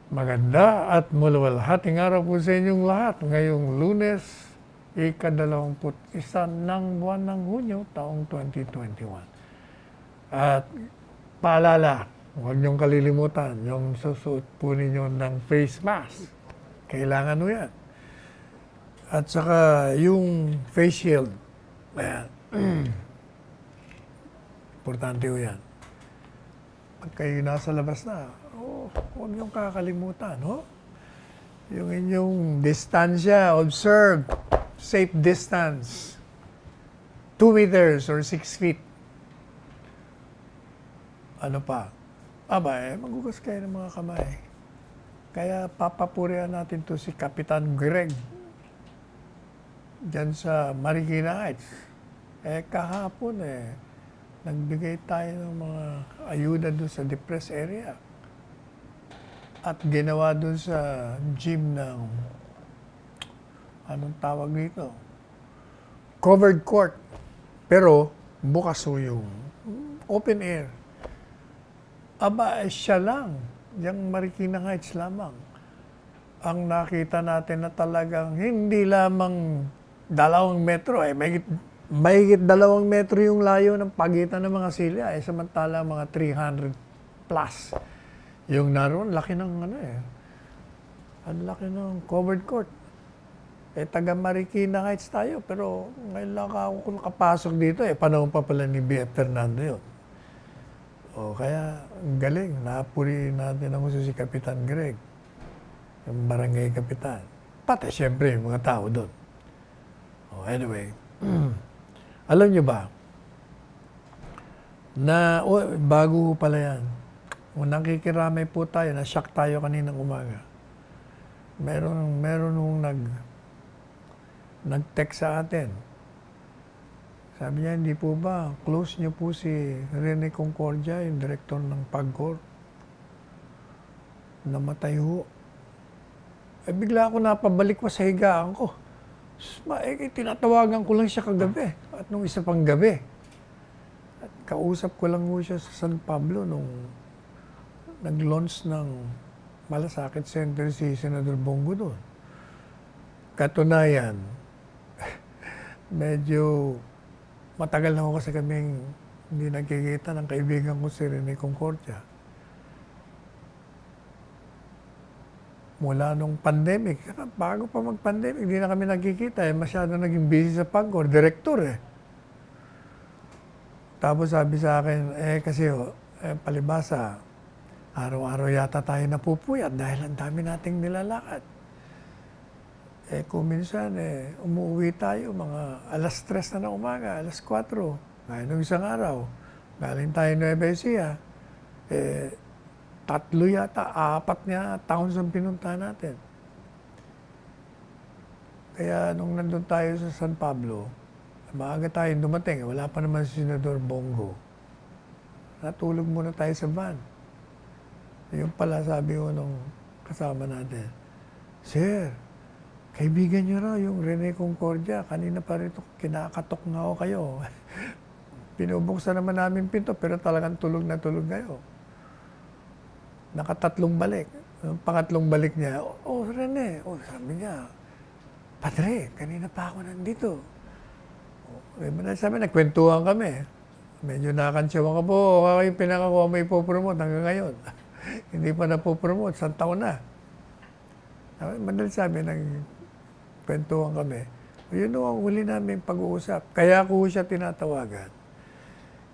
Maganda at maluwalhating araw po sa inyong lahat. Ngayong Lunes, ika-21 ng buwan ng Hunyo, taong 2021. At paalala, huwag niyong kalilimutan yung susuot po ninyo ng face mask. Kailangan mo yan. At saka yung face shield. Ayan. Importante po yan. Pag kayo nasa labas na, huwag niyong kakalimutan, no? Yung inyong distansya, observe, safe distance, 2 meters or 6 feet. Ano pa? Magugas kayo ng mga kamay. Kaya papapurihan natin to si Kapitan Greg dyan sa Marikina Heights. Kahapon nagbigay tayo ng mga ayuda doon sa depressed area. At ginawa doon sa gym ng, anong tawag dito? Covered court. Pero bukas ho yung open air. Siya lang. Yung Marikina Heights lamang. Ang nakita natin na talagang hindi lamang 2 metro. Mahigit 2 metro yung layo ng pagitan ng mga silya. Samantala mga 300 plus. Yung naroon, laki ng ang laki ng covered court. Taga Marikina Heights tayo, pero ngayon lang ako nakapasok dito. Panahon pa pala ni B.F. Fernando yun. Kaya, ang galing. Napuri natin ang uso si Kapitan Greg. Yung barangay kapitan. Pati, syempre, yung mga tao doon. Anyway. Alam nyo ba, na, bago pala yan. Kung nakikiramay po tayo, na-shock tayo kaninang umaga. Meron nung nag-text sa atin. Sabi niya, hindi po ba, close niyo po si Rene Concordia, yung director ng PAGCOR. Namatay ho. Bigla ako napabalik pa sa higaan ko. Tinatawagan ko lang siya kagabi. At nung isa pang gabi. At kausap ko lang ho siya sa San Pablo nung nag-launch ng Malasakit Center si Senador Bongo doon. Katunayan, medyo matagal na ako kasi kaming hindi nagkikita ng kaibigan ko si Rene Concordia. Mula nung pandemic, bago pa mag-pandemic, hindi na kami nagkikita. Masyado naging busy sa PAGCOR, director Tapos sabi sa akin, kasi palibasa, araw-araw yata tayo napupuyat dahil ang dami nating nilalakad. Kung minsan, umuwi tayo mga alas 3 na ng umaga, alas 4. Ngayon nung isang araw, galing tayo Nueva Ecija, 3 yata, 4 niya towns ang pinunta natin. Kaya nung nandun tayo sa San Pablo, maaga tayo dumating, wala pa naman si Senador Bongo. Natulog muna tayo sa van. Yung pala sabi ko nung kasama natin, Sir, kaibigan niyo raw yung Rene Concordia. Kanina pa rito, kinakatok nga ako kayo. Pinubuksan naman namin pinto, pero talagang tulog na tulog kayo. Nakatatlong balik. Yung pangatlong balik niya, Rene. Sabi niya, Padre, kanina pa ako nandito. Sabi, nagkwentuhan kami. Medyo nakakansyawan ka po. Ako yung pinakakuha mo ipopromote hanggang ngayon. Hindi pa napopromote, 1 taon na. Madali sabi, nagkwentuhan kami. Yun ang huli namin pag-uusap. Kaya ako siya tinatawagan.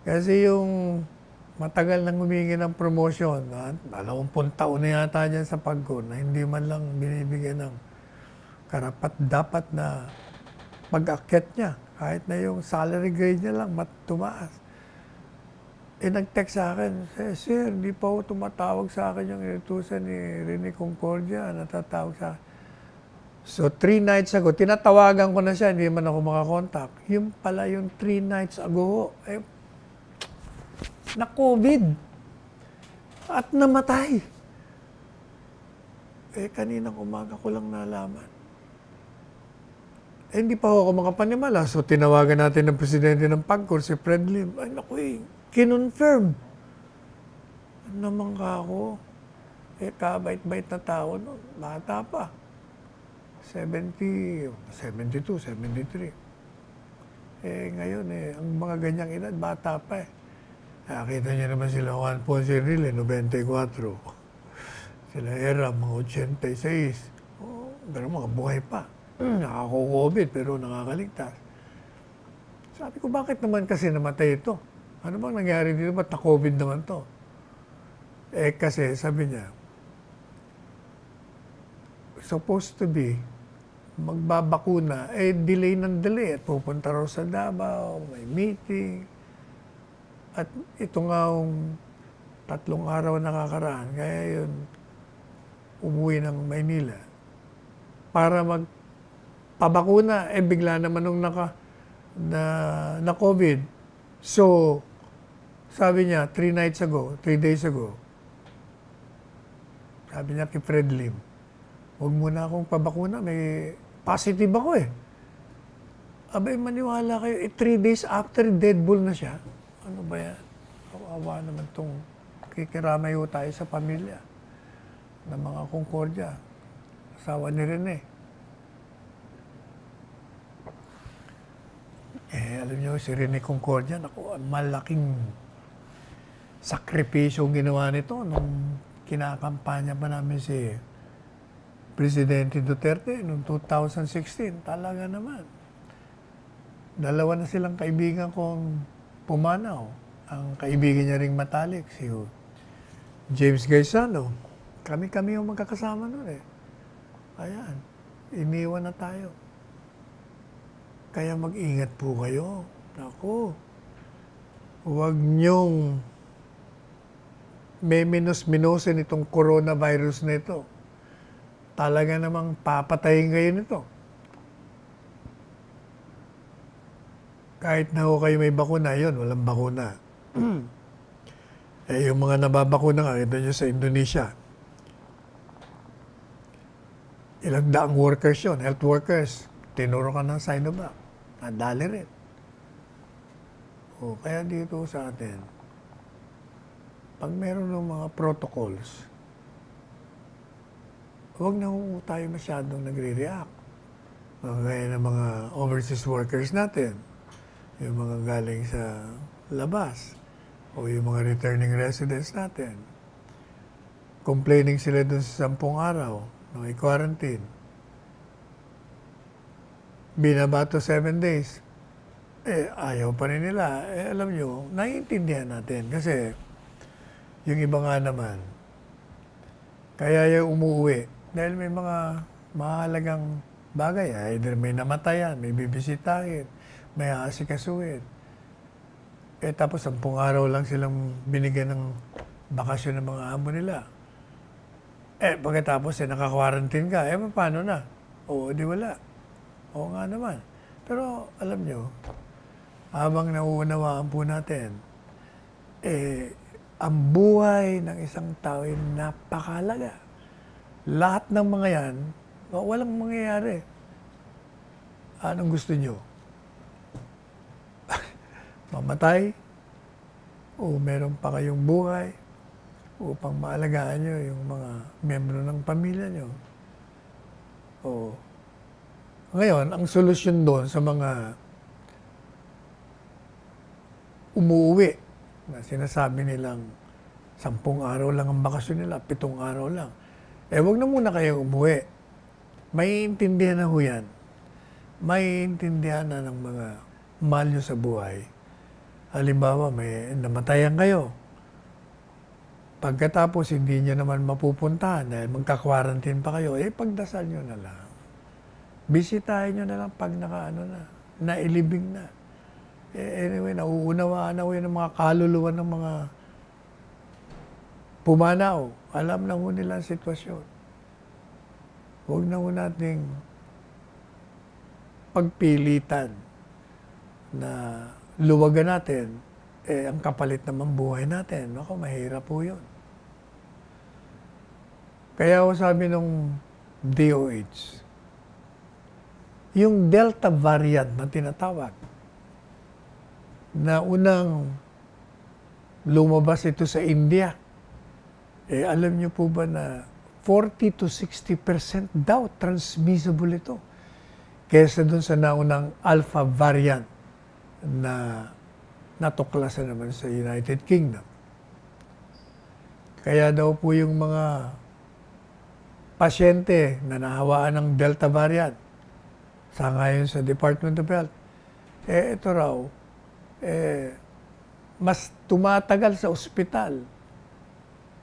Kasi yung matagal nang humingi ng promotion, 20 taon na yata dyan sa PAGCOR na hindi man lang binibigyan ng karapat-dapat na pag-akyat niya. Kahit na yung salary grade niya lang tumaas. Nag-text sa akin, Sir, hindi pa ako tumatawag sa akin yung inutusan ni Rene Concordia, natatawag sa akin. So, 3 nights ago, tinatawagan ko na siya, hindi man ako makakontak. Yung pala yung 3 nights ago, na-COVID. At namatay. Kaninang umaga ko lang nalaman. Hindi pa ako makapanimala. So, tinawagan natin ng presidente ng PAGCOR, si Fred Lim. Kinonfirm. Naman ka ako. Kabait-bait na tao noon. Bata pa. 70, 72, 73. Ngayon ang mga ganyang edad, bata pa eh. Nakita niyo naman sila Juan Ponce Enrile, 94. Sila Era, mga 86. Pero mga buhay pa. Nakako-COVID pero nakakaligtas. Sabi ko, bakit naman kasi namatay ito? Ano bang nangyari dito? Ba't na-COVID naman to? Kasi sabi niya, supposed to be, magbabakuna, delay ng delay. At pupunta raw sa Davao, may meeting. At ito nga 3 araw nakakaraan, kaya yun, umuwi ng Maynila. Para magpabakuna, bigla naman nung na COVID. So, sabi niya, 3 days ago, sabi niya kay Fred Lim, huwag muna akong pabakuna, may positive ako eh. Abay, maniwala kayo, 3 days after dead bull na siya. Ano ba yan? Kawawa naman itong kikiramayo tayo sa pamilya ng mga Concordia. Asawa ni Rene. Alam niyo, si Rene Concordia, naku, malaking sakripisyo ginawa nito nung kinakampanya pa namin si Presidente Duterte noong 2016. Talaga naman. 2 na silang kaibigan kong pumanaw. Ang kaibigan niya ring matalik, si James Gaisano. Kami yung magkakasama nun eh. Ayan, iniwan na tayo. Kaya mag-ingat po kayo. Naku, huwag niyong minus-minusin itong coronavirus na ito. Talaga namang papatayin kayo nito. Kahit na kayo may bakuna, yun, walang bakuna. Yung mga nababakuna nga, kita nyo sa Indonesia. Ilang daang workers yun, health workers. Tinuro ka ng Sinovac. Nadali rin. Kaya dito sa atin, pag meron ng mga protocols, huwag na tayo masyadong nagre-react. Gaya ng mga overseas workers natin, yung mga galing sa labas, o yung mga returning residents natin. Complaining sila dun sa 10 araw, na may quarantine. Binabato 7 days. Ayaw pa rin nila. Alam nyo, naiintindihan natin. Kasi, yung iba nga naman, kaya yung umuwi. Dahil may mga mahalagang bagay. Either may namatayan, may bibisitahin, may aasikasuhin. Tapos 10 araw lang silang binigyan ng bakasyon ng mga amo nila. Pagkatapos naka-quarantine ka, paano na? Di wala. Oo nga naman. Pero alam nyo, habang nauunawaan po natin, ang buhay ng isang tao ay napakahalaga. Lahat ng mga yan, walang mangyayari. Anong gusto nyo? Mamatay? O meron pa kayong buhay upang maalagaan nyo yung mga miyembro ng pamilya nyo? Ngayon, ang solusyon doon sa mga umuwi na sinasabi nilang 10 araw lang ang bakasyon nila, 7 araw lang. Wag na muna kayo umuwi. Maiintindihan na ho yan. Maiintindihan na ng mga mahal nyo sa buhay. Halimbawa, may namatayan kayo. Pagkatapos, hindi nyo naman mapupuntahan dahil magka-quarantine pa kayo, pagdasal nyo na lang. Bisitahin nyo na lang pag nailibing na. Anyway, nauunawaan na ho yan ng mga kaluluwa ng mga pumanaw. Alam na ho nila ang sitwasyon. Huwag na ho nating pagpilitan na luwagan natin, ang kapalit naman buhay natin. Naku, mahirap po yun. Kaya ako sabi nung DOH, yung Delta variant na tinatawag, na unang lumabas ito sa India, Alam niyo po ba na 40 to 60% daw transmissible ito kesa dun sa naunang alpha variant na natuklasan naman sa United Kingdom. Kaya daw po yung mga pasyente na nahawaan ng Delta variant, sa ngayon sa Department of Health, ito raw, mas tumatagal sa ospital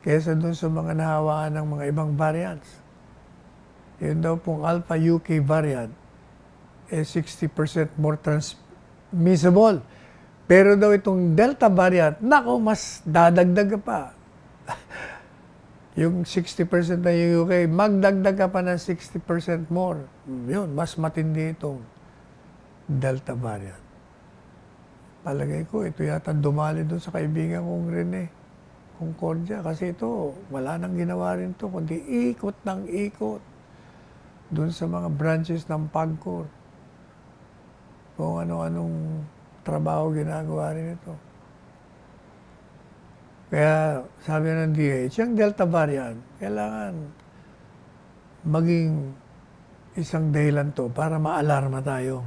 kesa dun sa mga nahawaan ng mga ibang variants. Yun daw pong Alpha UK variant, 60% more transmissible. Pero daw itong Delta variant, nako, mas dadagdag pa. Yung 60% na yung UK, magdagdag ka pa ng 60% more. Yun, mas matindi itong Delta variant. Palagay ko, ito yata dumali doon sa kaibigan kong Rene Concordia. Kasi ito, wala nang ginawa rin ito, kundi ikot ng ikot doon sa mga branches ng PAGCOR. Kung ano-anong trabaho ginagawa rin ito. Kaya sabi ng DH, yung Delta variant, kailangan maging isang dahilan to para maalarma tayo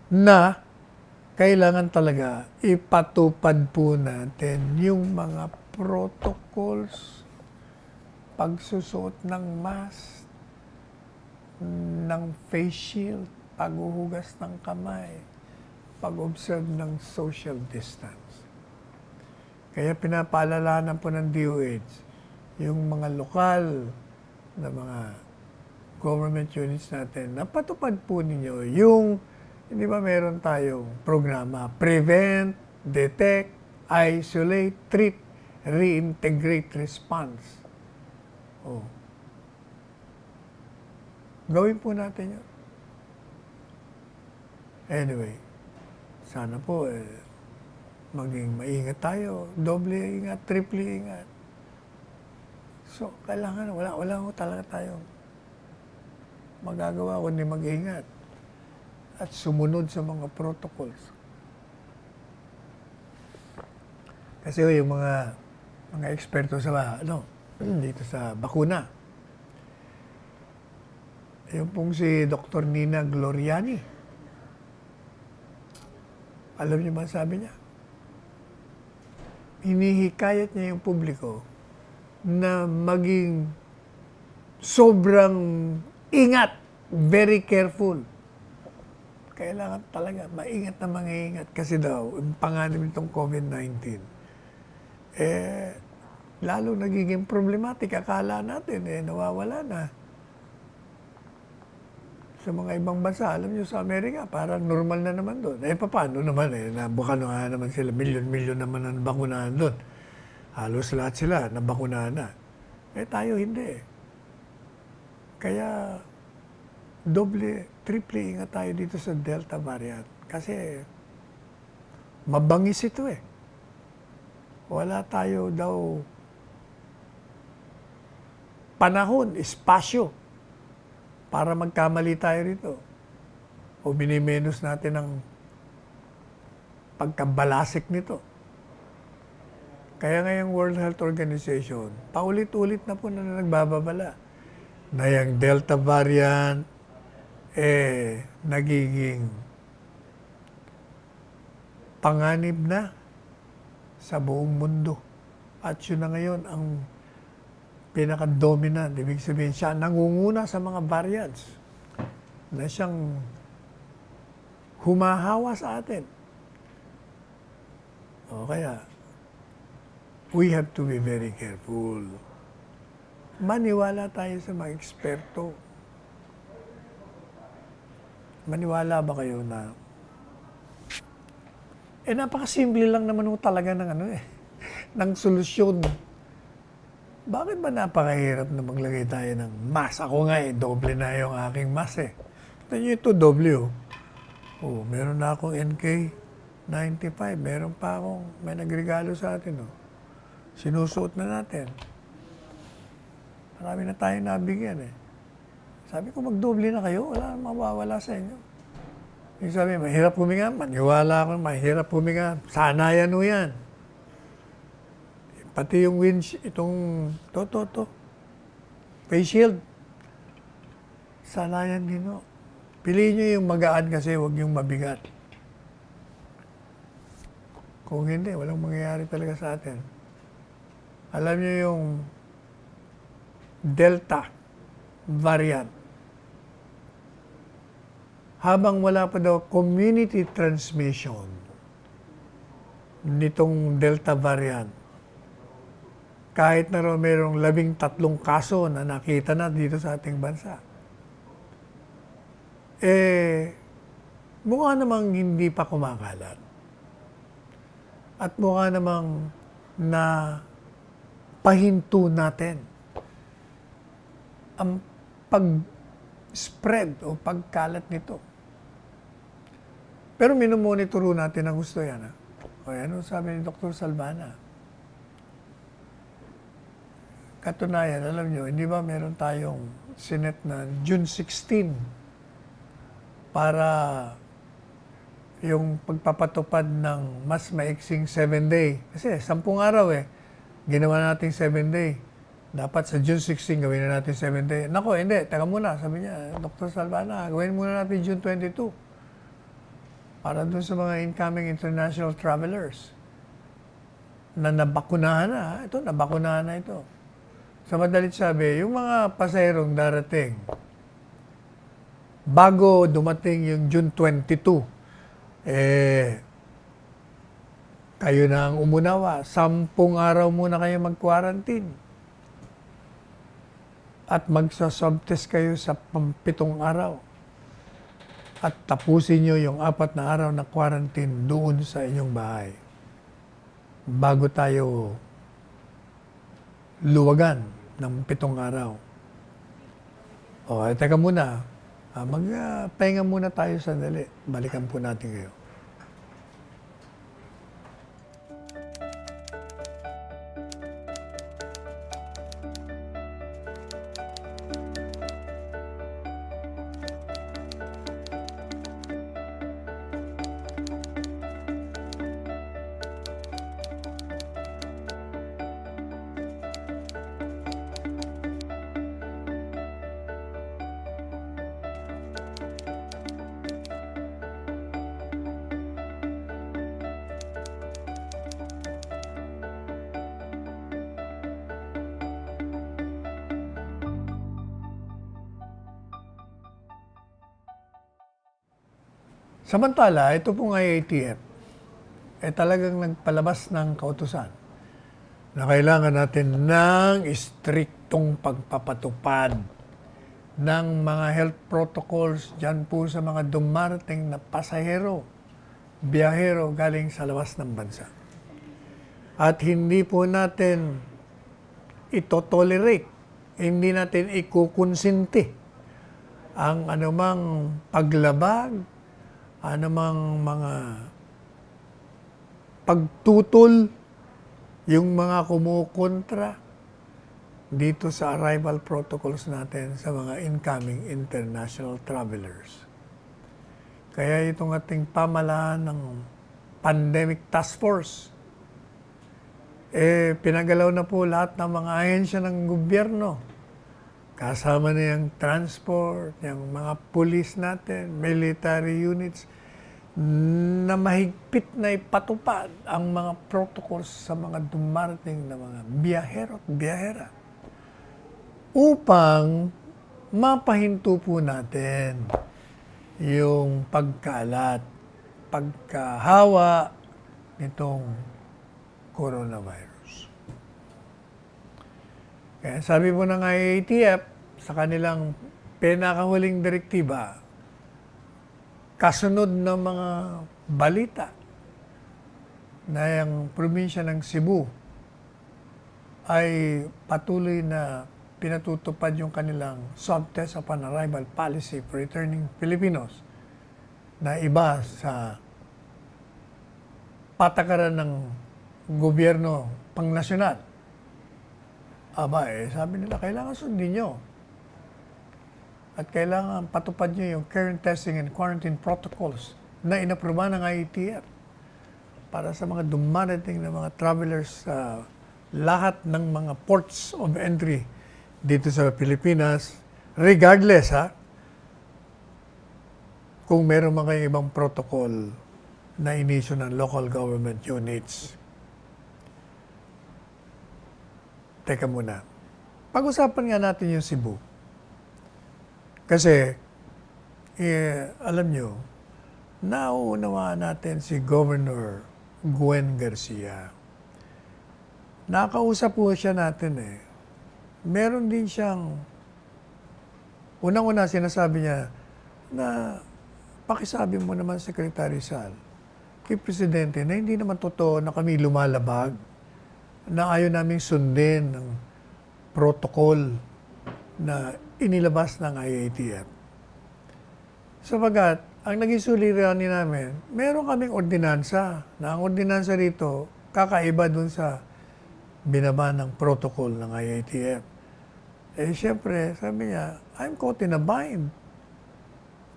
na kailangan talaga ipatupad po natin yung mga protocols, pagsusuot ng mask, ng face shield, paghuhugas ng kamay, pag-observe ng social distance. Kaya pinapaalalanan po ng DOH yung mga lokal na mga government units natin na patupad po ninyo yung, hindi ba meron tayong programa, Prevent, Detect, Isolate, Treat, Reintegrate, Response. Oh. Gawin po natin yun. Anyway, sana po maging maingat tayo, doble ingat, triple ingat. So, kailangan, wala ko talaga tayo magagawa kundi mag-ingat at sumunod sa mga protocols. Kasi yung mga eksperto sa dito sa bakuna, yung pong si Dr. Nina Gloriani, alam niyo ba sabi niya? Hinihikayat niya yung publiko na maging sobrang ingat, very careful. Kailangan talaga maingat na mag-iingat kasi daw, yung panganib nitong COVID-19, lalo nagiging problematic. Akala natin, nawawala na. Sa mga ibang bansa, alam nyo sa Amerika, parang normal na naman doon. Paano naman nabukan na naman sila, milyon-milyon naman ang bakunahan doon. Halos lahat sila, nabakunahan na. Tayo hindi. Kaya, doble, triple ingat tayo dito sa Delta variant. Kasi, mabangis ito Wala tayo daw panahon, espasyo, para magkamali tayo rito. O minimenos natin ang pagkabalasik nito. Kaya ngayong World Health Organization, paulit-ulit na po na nagbababala na yung Delta variant nagiging panganib na sa buong mundo. At yun na ngayon ang pinaka-dominant. Ibig sabihin siya nangunguna sa mga variants na siyang humahawa sa atin. O kaya, we have to be very careful. Maniwala tayo sa mga eksperto. Maniwala ba kayo na napakasimple lang naman talaga ng ng solusyon. Bakit ba napakahirap na maglagay tayo ng mask? Ako nga doble na yung aking mask Ito nyo ito, doble meron na akong NK95. Meron pa akong, may nagregalo sa atin Sinusuot na natin. Marami na tayong nabigyan Sabi ko, magdoble na kayo. Wala nang mawawala sa inyo. Yung sabi, mahirap huminga. Maniwala ako, mahirap huminga. Sanayan yan. Pati yung itong face shield. Sanayan din o. Piliin nyo yung magaan kasi huwag yung mabigat. Kung hindi, walang mangyayari talaga sa atin. Alam nyo yung Delta variant. Habang wala pa daw community transmission nitong Delta variant, kahit na raw mayroong 13 kaso na nakita na dito sa ating bansa, mukha namang hindi pa kumakalat. At mukha namang na pahinto natin ang pag-spread o pagkalat nito. Pero minumonitoro natin ang gusto yan. O ano sabi ni Dr. Salvana? Katunayan, alam nyo, hindi ba meron tayong Senate na June 16 para yung pagpapatupad ng mas maiksing 7-day. Kasi 10 araw ginawa natin 7-day. Dapat sa June 16 gawin na natin 7-day. Nako, hindi, teka muna, sabi niya, Dr. Salvana, gawin muna natin June 22. Para dun sa mga incoming international travelers na nabakunahan na. Ito, nabakunahan na ito. Sa madalit sabi, yung mga pasahirong darating bago dumating yung June 22, kayo na ang umunawa. 10 araw muna kayo mag-quarantine. At magsa-swab-test kayo sa 7 araw. At tapusin nyo yung 4 na araw na quarantine doon sa inyong bahay. Bago tayo luwagan ng 7 araw. O, teka muna. Magpahinga muna tayo sandali. Balikan po natin kayo. Samantala, ito pong IATF talagang nagpalabas ng kautusan na kailangan natin ng istriktong pagpapatupad ng mga health protocols dyan po sa mga dumarating na pasahero, biyahero galing sa labas ng bansa. At hindi po natin ito-tolerate, hindi natin ikukonsinti ang anumang paglabag, anumang mga pagtutol, yung mga kumukontra dito sa arrival protocols natin sa mga incoming international travelers. Kaya itong ating pamahalaan ng Pandemic Task Force, pinagalaw na po lahat ng mga ahensya ng gobyerno. Kasama na yung transport, yung mga police natin, military units, na mahigpit na ipatupad ang mga protocols sa mga dumarating na mga biyahero at biyahera upang mapahinto po natin yung pagkalat, pagkahawa nitong coronavirus. Kaya sabi po ng IATF sa kanilang pinakahuling direktiba, kasunod ng mga balita na yung probinsya ng Cebu ay patuloy na pinatutupad yung kanilang swab test upon arrival policy for returning Filipinos na iba sa patakaran ng gobyerno pangnasyonal. Sabi nila, kailangan sundin nyo. At kailangan patupad nyo yung current testing and quarantine protocols na inaproba ng IATF para sa mga dumarating na mga travelers sa lahat ng mga ports of entry dito sa Pilipinas, regardless kung meron man kayong ibang protocol na inisyo ng local government units. Teka muna. Pag-usapan nga natin yung Cebu. Kasi, alam nyo, nauunawaan natin si Governor Gwen Garcia. Nakausap po siya natin Meron din siyang, unang-una sinasabi niya na pakisabi mo naman, Secretary Sal, kay Presidente na hindi naman totoo na kami lumalabag, na ayaw naming sundin ng protocol na inilabas ng IATF. Sapagat, ang naging suliranin namin, meron kaming ordinansa, na ang ordinansa rito, kakaiba dun sa binaba ng protocol ng IATF. Siyempre, sabi niya, I'm caught in a bind.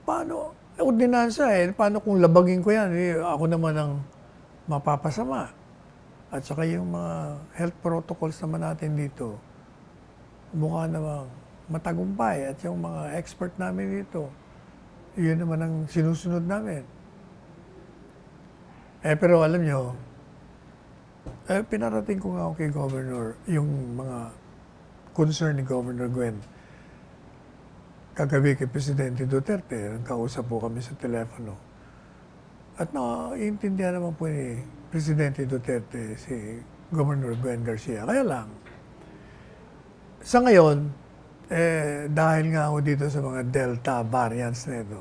Paano? Ordinansa paano kung labagin ko yan? Ako naman ang mapapasama. At saka yung mga health protocols naman natin dito, mukha namang matagumpay. At yung mga expert namin dito, yun naman ang sinusunod namin. Pero alam nyo, pinarating ko nga ako kay Governor yung mga concern ni Governor Gwen. Kagabi kay Presidente Duterte, nagkausap po kami sa telepono. At naiintindihan naman po ni Presidente Duterte si Governor Gwen Garcia. Kaya lang, sa ngayon, dahil nga ako dito sa mga Delta variants na ito,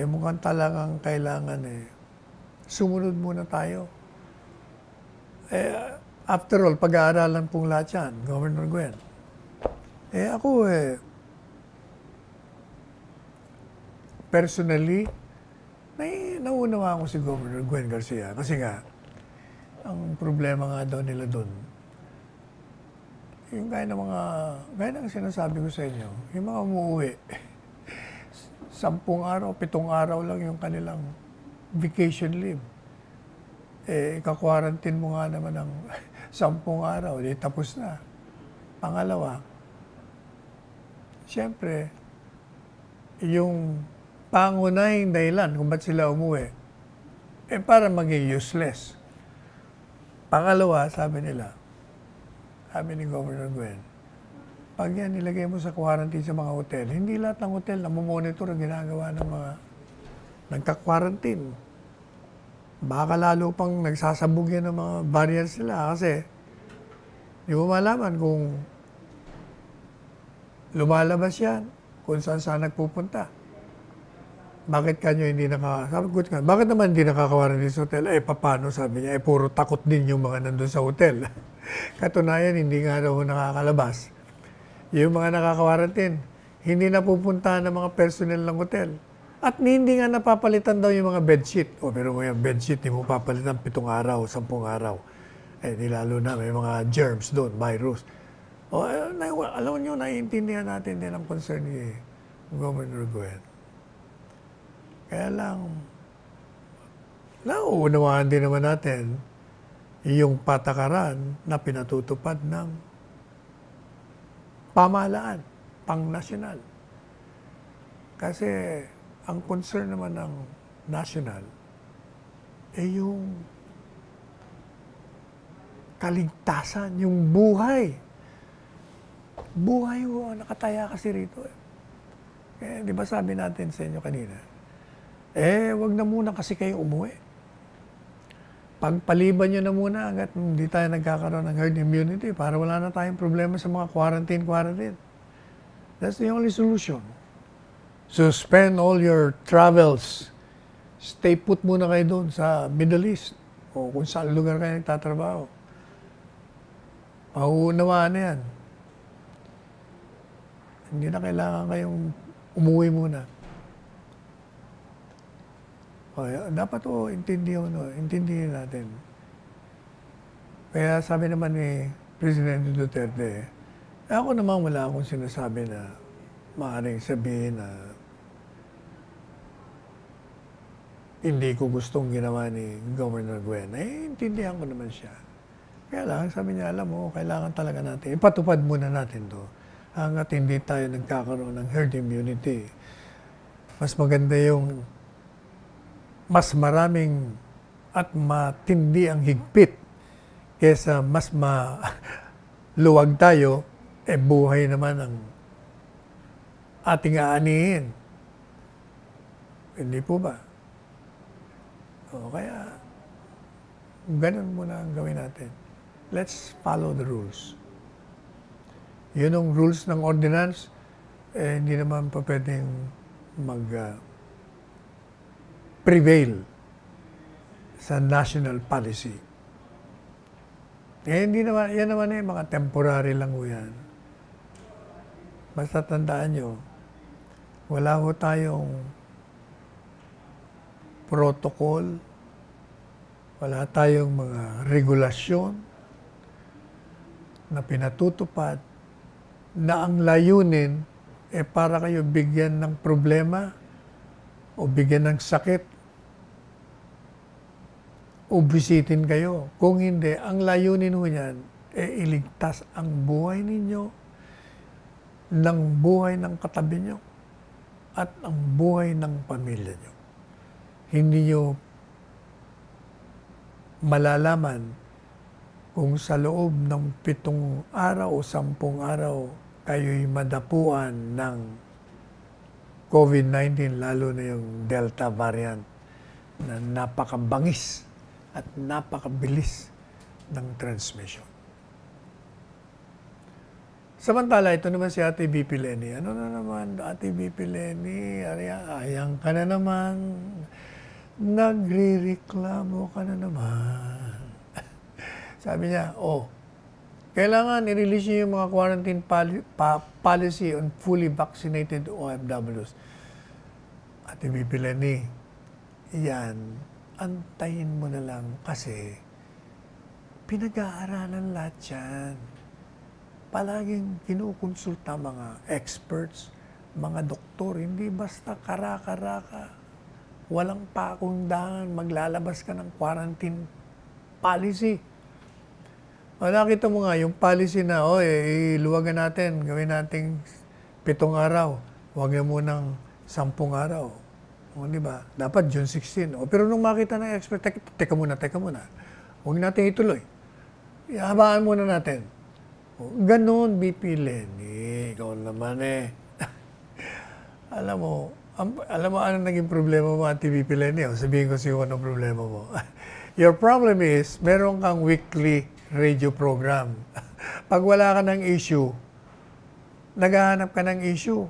mukhang talagang kailangan sumunod muna tayo. After all, pag-aaralan pong lahat yan, Governor Gwen. Ako personally, nauunawa ko si Governor Gwen Garcia. Kasi nga, ang problema nga daw nila doon, yung gaya ng sinasabi ko sa inyo, yung mga umuwi, 10 araw, 7 araw lang yung kanilang vacation leave. Ika-quarantine mo nga naman ng 10 araw, di tapos na. Pangalawa, siyempre, yung pangunahing dahilan kung ba't sila umuwi, para maging useless. Pangalawa, sabi nila, sabi ni Governor Gwen, pag yan nilagay mo sa quarantine sa mga hotel, hindi lahat ng hotel na monitor ang ginagawa ng mga nagka-quarantine. Baka lalo pang nagsasabog yan ng mga variants nila kasi di mo malaman kung lumalabas yan, kung saan nagpupunta. Bakit kanyo hindi sabi ko nga, bakit naman hindi nakaka-quarantine sa hotel? Paano, sabi niya, puro takot din yung mga nandun sa hotel. Katunayan, hindi nga daw nakakalabas. Yung mga nakaka-quarantine, hindi napupuntahan ng mga personnel ng hotel. At hindi nga napapalitan daw yung mga bedsheet. Pero yung bedsheet, hindi mo papalitan 7 araw, 10 araw. Lalo na, may mga germs doon, virus. Alam nyo, naiintindihan natin din ang concern ni Governor Gwen. Kaya lang, nauunawaan din naman natin yung patakaran na pinatutupad ng pamahalaan, pang-nasyonal. Kasi ang concern naman ng national yung kaligtasan, yung buhay. Buhay mo, nakataya kasi rito. Di ba sabi natin sa inyo kanina, wag na muna kasi kayo umuwi. Pagpaliban nyo na muna hanggat hindi tayo nagkakaroon ng herd immunity para wala na tayong problema sa mga quarantine. That's the only solution. Suspend all your travels. Stay put muna kayo doon sa Middle East o kung saan lugar kayo nagtatrabaho. Pauunawaan na yan. Hindi na kailangan kayong umuwi muna. Dapat intindihin natin. Kaya sabi naman ni Presidente Duterte, ako naman wala akong sinasabi na maaaring sabihin na hindi ko gustong ginawa ni Governor Gwen. Intindihan ko naman siya. Kaya lang, sabi niya, alam mo, kailangan talaga natin, ipatupad muna natin to hanggat hindi tayo nagkakaroon ng herd immunity. Mas maganda yung mas maraming at matindi ang higpit kesa mas maluwag tayo, buhay naman ang ating aanihin. Hindi po ba? O kaya, ganun muna ang gawin natin. Let's follow the rules. Yun ang rules ng ordinance, hindi naman pa pwedeng prevail sa national policy. Hindi naman, yan naman mga temporary lang ho yan. Basta tandaan nyo, wala ho tayong protocol, wala tayong mga regulasyon na pinatutupad na ang layunin para kayo bigyan ng problema o bigyan ng sakit o bisitin kayo. Kung hindi, ang layunin ho niyan iligtas ang buhay ninyo, ng buhay ng katabi nyo, at ang buhay ng pamilya nyo. Hindi nyo malalaman kung sa loob ng 7 araw o 10 araw kayo'y madapuan ng COVID-19, lalo na yung Delta variant na napakabangis at napakabilis ng transmission. Samantala, ito naman si Ate BP Lenny. Ano na naman, Ate BP Lenny? Ayang ka na naman. Nagre-reklamo ka na naman. Sabi niya, kailangan i-release niyo yung mga quarantine policy on fully vaccinated OFWs. Ate BP Lenny, yan, antayin mo na lang kasi pinag-aaralan lahat yan. Palaging kinukonsulta mga experts, mga doktor, hindi basta kara-karaka. Walang pakundangan, maglalabas ka ng quarantine policy. Nakita mo nga, yung policy na, iluwagan natin, gawin nating 7 araw, huwag na munang 10 araw. Di ba? Dapat June 16. Pero nung makita ng expert, teka muna, huwag natin ituloy. Ihabaan muna natin. Ganon, BP Lenny. Ikaw naman Alam mo ano naging problema mo, Ate BP Lenny? Sabihin ko sa'yo anong problema mo. Your problem is, meron kang weekly radio program. Pag wala ka ng issue, naghahanap ka ng issue.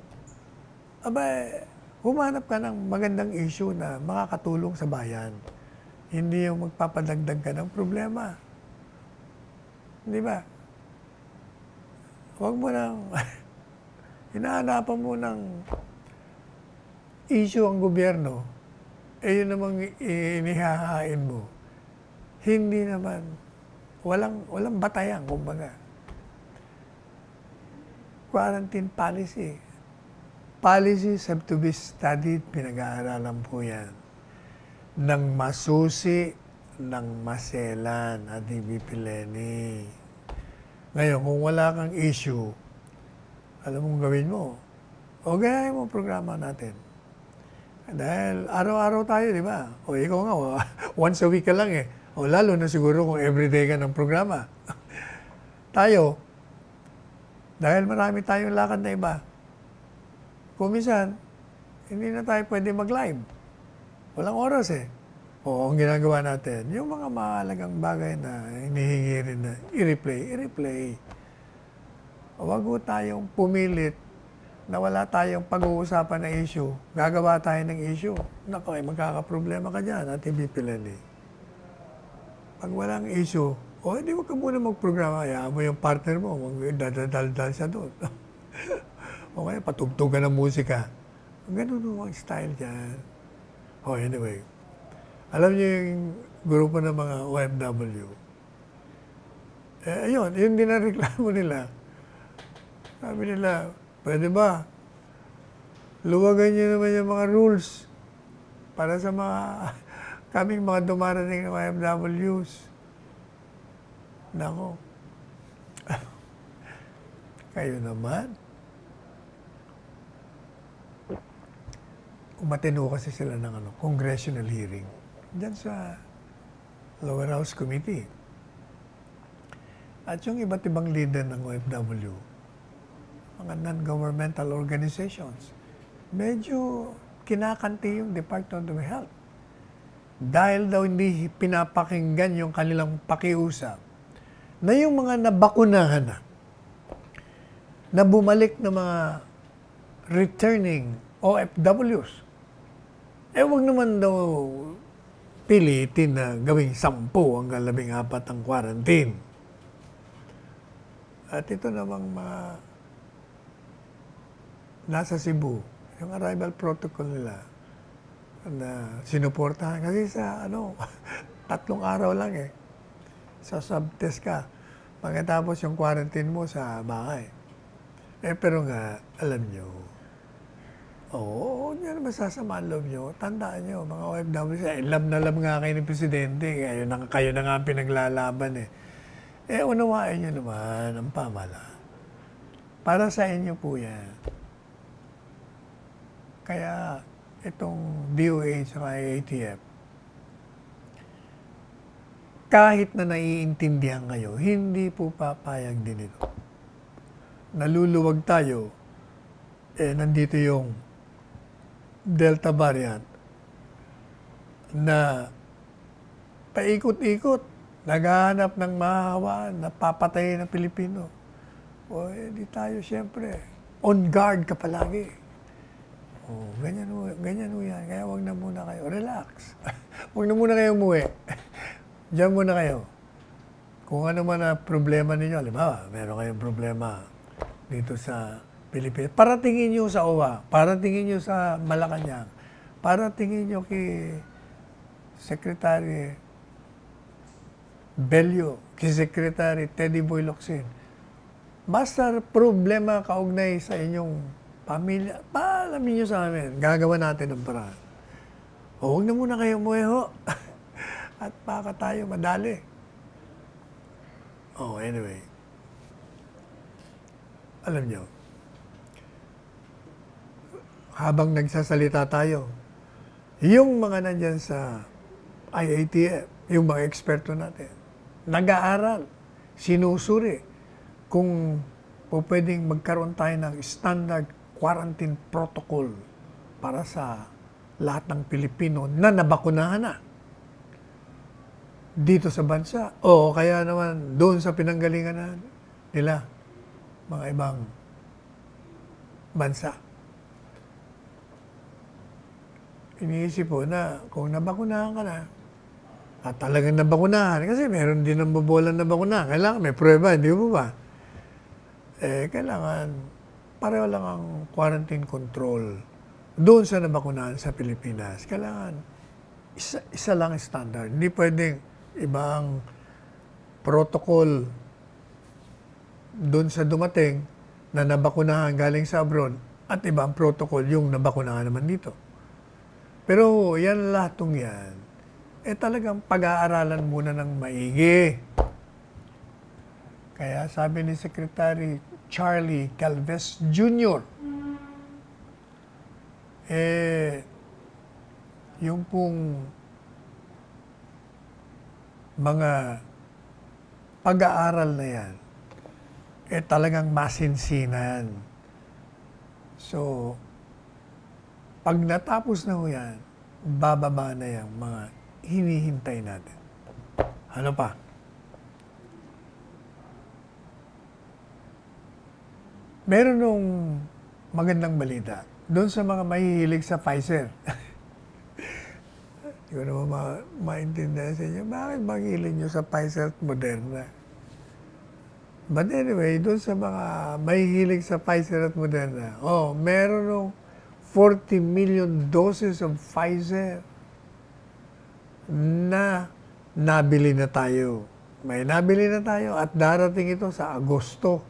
Humanap ka ng magandang issue na makakatulong sa bayan. Hindi yung magpapadagdag ka ng problema. Di ba? Huwag mo nang, hinahanapan mo ng issue ang gobyerno, yun namang inihahain mo. Hindi naman, walang batayan, kumbaga. Quarantine policy. Policies have to be studied, pinag-aaralan po yan. Nang masusi, ng maselan, at BP Lenny. Ngayon, kung wala kang issue, alam mong gawin mo. Gayahin mo ang programa natin. Dahil araw-araw tayo, di ba? Ikaw nga, once a week ka lang lalo na siguro kung everyday ka ng programa. Tayo, dahil marami tayong lakad na iba, kung minsan, hindi na tayo pwede mag-live. Walang oras ang ginagawa natin, yung mga mahalagang bagay na hinihingi rin na i-replay. Huwag ho tayong pumilit na wala tayong pag-uusapan na issue. Gagawa tayo ng issue. Naku, magkakaproblema ka dyan, Ate BP Lenny. Pag walang issue, hindi wag ka muna mag-programa. Hayaan mo yung partner mo, magdadaldal siya doon. O kaya patugtugan ng musika. Ganun ang style dyan. Anyway. Alam niyo yung grupo ng mga OFW. Ayun, yun din ang reklamo nila. Sabi nila, pwede ba? Luwagan niyo naman yung mga rules para sa mga kaming mga dumarating ng OFWs. Nako, kayo naman. Umatino kasi sila ng congressional hearing dyan sa Lower House Committee. At yung iba't ibang leader ng OFW, mga non-governmental organizations, medyo kinakanti yung Department of Health. Dahil daw hindi pinapakinggan yung kanilang pakiusap na yung mga nabakunahan na bumalik na mga returning OFWs, wag naman daw pilitin na gawing 10 hanggang 14 ang quarantine. At ito namang mga nasa Cebu, yung arrival protocol nila na sinuportahan. Kasi sa 3 araw lang sa subtest ka. Pagkatapos yung quarantine mo sa bahay. Pero nga, alam nyo, hindi naman sasama ang loob nyo. Tandaan nyo, mga OFW, love na love nga kayo ng Presidente. Kayo na nga ang pinaglalaban unawain nyo naman ang pamahalaan. Para sa inyo po yan. Kaya itong DOH at IATF, kahit na naiintindihan kayo, hindi po papayag din ito. Naluluwag tayo, nandito yung Delta variant na paikot-ikot, naghahanap ng mahahawaan, napapatay ng Pilipino. Di tayo siyempre, on guard ka palagi. Ganyan ho yan. Kaya wag na muna kayo. Relax. Wag na muna kayo umuwi. Diyan muna kayo. Kung ano man ang problema ninyo, halimbawa, meron kayong problema dito sa Pilipinas, paratingin nyo sa OWA, paratingin nyo sa Malacanang, paratingin nyo kay Secretary Bello, kay Secretary Teddy Boy Locsin. Basta problema kaugnay sa inyong pamilya, paalamin nyo sa amin, gagawa natin ng paraan. Huwag na muna kayo umuwi ho. At baka tayo madali. Anyway. Alam nyo, habang nagsasalita tayo, yung mga nandyan sa IATF, yung mga eksperto natin, nag-aaral, sinusuri kung pwedeng magkaroon tayo ng standard quarantine protocol para sa lahat ng Pilipino na nabakunahan na dito sa bansa. Kaya naman doon sa pinanggalingan nila, mga ibang bansa. Iniisip po na kung nabakunahan ka na, at talagang nabakunahan, kasi meron din ang bobolan na bakunahan. Kailangan may prueba, hindi mo ba? Kailangan pareho lang ang quarantine control doon sa nabakunahan sa Pilipinas. Kailangan isa lang standard. Hindi pwedeng ibang protocol doon sa dumating na nabakunahan galing sa abroad at ibang protocol yung nabakunahan naman dito. Pero yan lahatong yan, talagang pag-aaralan muna ng maigi. Kaya sabi ni Secretary Charlie Calves Jr., yung pong mga pag-aaral na yan, talagang masinsinan. So, pag natapos na ho yan, bababa na yung mga hinihintay natin. Ano pa? Meron nung magandang balita doon sa mga mahihilig sa Pfizer. Hindi ko naman maintindihan sa inyo, bakit mahihilig nyo sa Pfizer at Moderna? But anyway, doon sa mga mahihilig sa Pfizer at Moderna, meron nung 40 million doses of Pfizer na nabili na tayo. May nabili na tayo at darating ito sa Agosto.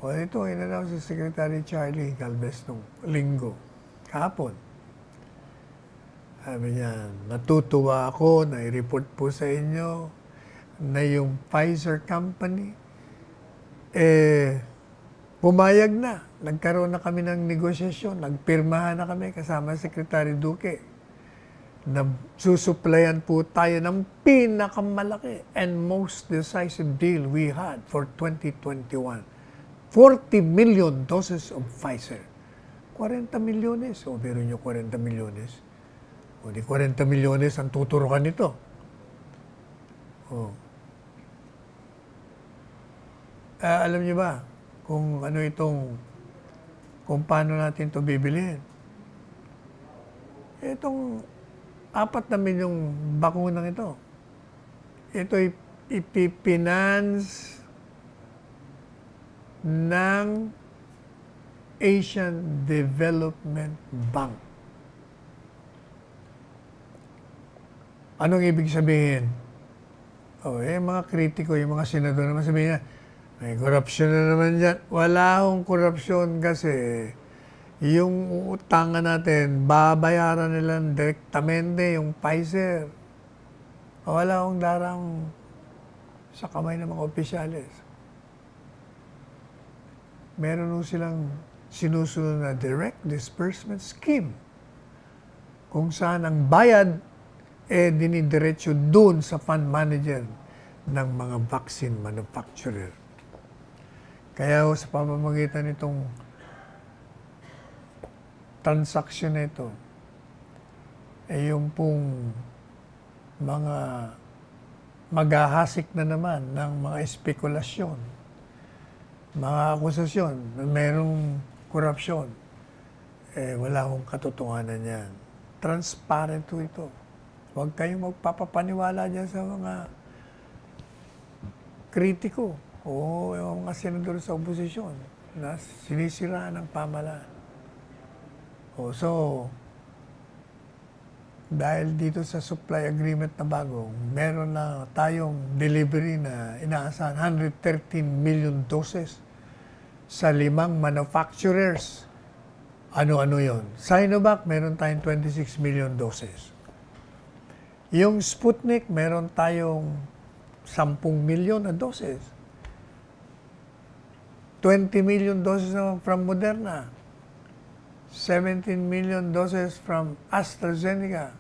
Ito, inannounce si Secretary Charlie Calves nung linggo, kahapon. Sabi niya, natutuwa ako na i-report po sa inyo na yung Pfizer company, pumayag na. Nagkaroon na kami ng negosasyon, nagpirmahan na kami kasama Secretary Duque na susuplayan po tayo ng pinakamalaki and most decisive deal we had for 2021. 40 million doses of Pfizer. 40 milyones. O, biro nyo 40 milyones. O, di 40 milyones ang tuturukan nito. O. Alam niyo ba kung ano kung paano natin ito bibilihin? Itong 4 na milyong bakunang ito, ito'y ipipinance ng Asian Development Bank. Anong ibig sabihin? Mga kritiko, yung mga senador naman sabihin niya, may korupsyon na naman dyan. Wala akong korupsyon kasi yung utangan natin, babayaran nilang direktamente yung Pfizer. Wala akong darang sa kamay ng mga opisyalis. Meron silang sinusunod na direct disbursement scheme kung saan ang bayad dinidiretso doon sa fund manager ng mga vaccine manufacturer. Kaya sa pamamagitan nitong transaksyon na ito, yung pong mga maghahasik na naman ng mga espekulasyon, mga akusasyon na mayroong korupsyon, wala akong katotohanan yan. Transparent ito. Huwag kayong magpapapaniwala dyan sa mga kritiko o yung mga senador sa oposisyon na sinisiraan ng pamahalaan. So, dahil dito sa supply agreement na bago, meron na tayong delivery na inaasahan 113 million doses sa 5 manufacturers. Ano-ano yon? Sinovac, meron tayong 26 million doses. Yung Sputnik, meron tayong 10 million na doses. 20 million doses naman from Moderna. 17 million doses from AstraZeneca.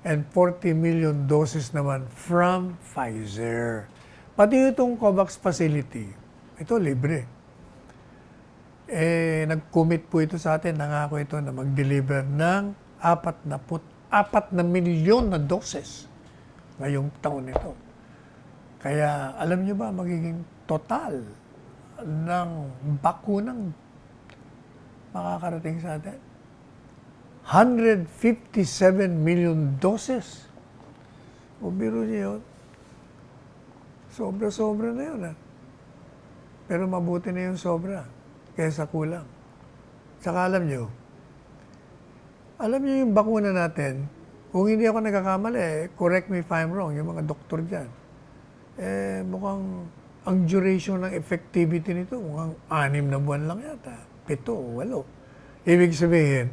And 40 million doses naman from Pfizer. Pati itong COVAX facility, ito libre. Nag-commit po ito sa atin, nangako ito na mag-deliver ng 44 na milyon na doses ngayong taon nito. Kaya alam niyo ba, magiging total ng bakunang makakarating sa atin? 157 million doses. O biro niyo yun. Sobra-sobra na yun. Pero mabuti na yung sobra kaysa kulang. Saka alam niyo yung bakuna natin, kung hindi ako nagkakamali, correct me if I'm wrong, yung mga doktor dyan, mukhang ang duration ng effectivity nito, mukhang 6 na buwan lang yata. 7 o 8. Ibig sabihin,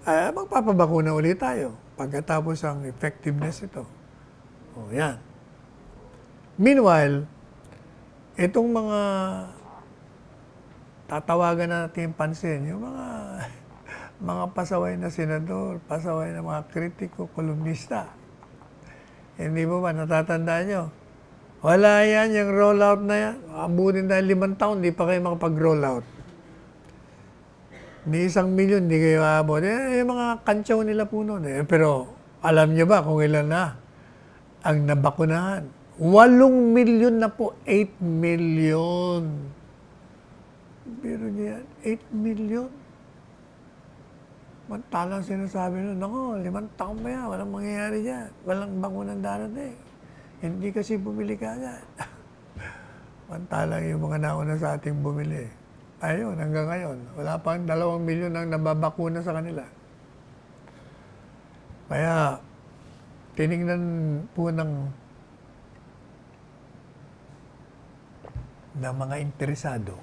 magpapabakuna ulit tayo pagkatapos ang effectiveness ito. O, yan. Meanwhile, itong mga tatawagan natin pansin, yung mga pasaway na senador, pasaway na mga kritiko, kolumnista. Hindi mo ba natatandaan nyo? Wala yan, yung rollout na yan. Abutin dahil 5 taon, di pa kayo makapag-rollout. Ni 1 milyon, di kayo aabot. Yung mga kantsaw nila po noon. Pero alam nyo ba kung ilan na ang nabakunahan? 8 milyon na po. 8 milyon. Pero niya, 8 milyon. Mantalang sinasabi nun, naku, 5 taon ba yan? Walang mangyayari dyan. Walang bakunang darating. Hindi kasi bumili ka agad. Mantalang yung mga nauna sa ating bumili. Ayun, hanggang ngayon, wala pang 2 milyon ang nababakuna sa kanila. Kaya, tinignan po ng mga interesado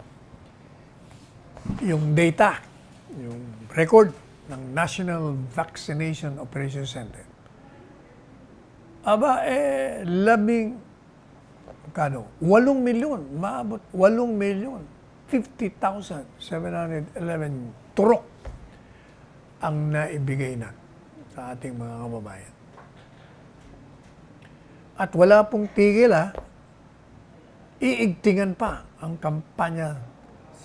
yung data, yung record ng National Vaccination Operation Center. 12 magkano? 8,000,000. Maabot 8,000,000. 50,711 turok ang naibigay na sa ating mga kababayan. At wala pong tigil, iigtingan pa ang kampanya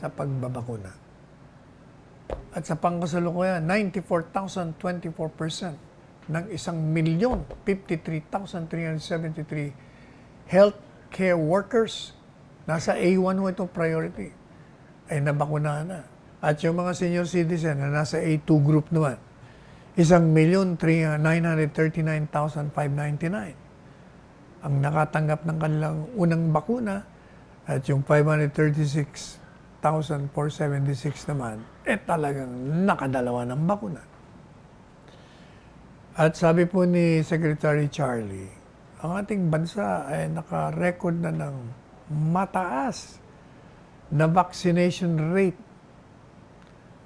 sa pagbabakuna. At sa pangkasalukuyan, 94,024% ng 1,000,000, 53,373 healthcare workers, nasa A1 ho itong priority, ay nabakunahan na. At yung mga senior citizen na nasa A2 group naman, 1,939,599 ang nakatanggap ng kanilang unang bakuna, at yung 536,476 naman, talagang nakadalawa ng bakuna. At sabi po ni Secretary Charlie, ang ating bansa ay naka-record na ng mataas na vaccination rate